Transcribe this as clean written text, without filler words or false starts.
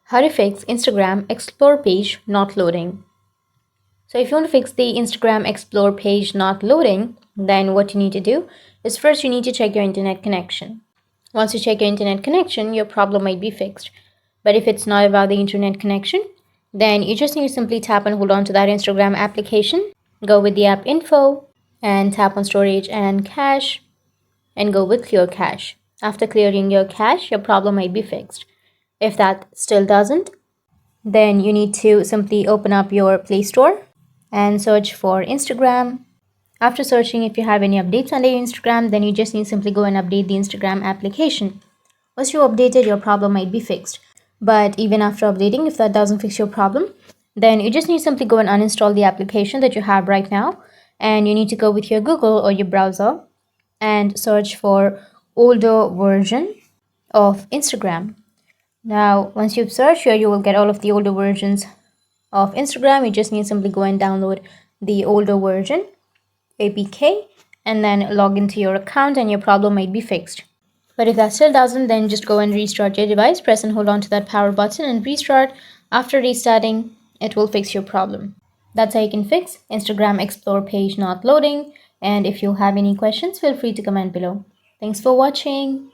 How to fix Instagram Explore page not loading. So if you want to fix the Instagram Explore page not loading, then what you need to do is first you need to check your internet connection. Once you check your internet connection, your problem might be fixed. But if it's not about the internet connection, then you just need to simply tap and hold on to that Instagram application, go with the app info, and tap on storage and cache, and go with clear cache. After clearing your cache, your problem might be fixed. If that still doesn't, then you need to simply open up your Play Store and search for Instagram. After searching, if you have any updates under your Instagram, then you just need to simply go and update the Instagram application. Once you update it, your problem might be fixed. But even after updating, if that doesn't fix your problem, then you just need to simply go and uninstall the application that you have right now. And you need to go with your Google or your browser and search for older version of Instagram. Now, once you've searched here, you will get all of the older versions of Instagram. You just need to simply go and download the older version, APK, and then log into your account and your problem might be fixed. But if that still doesn't, then just go and restart your device, press and hold on to that power button and restart. After restarting, it will fix your problem. That's how you can fix Instagram Explore page not loading. And if you have any questions, feel free to comment below. Thanks for watching.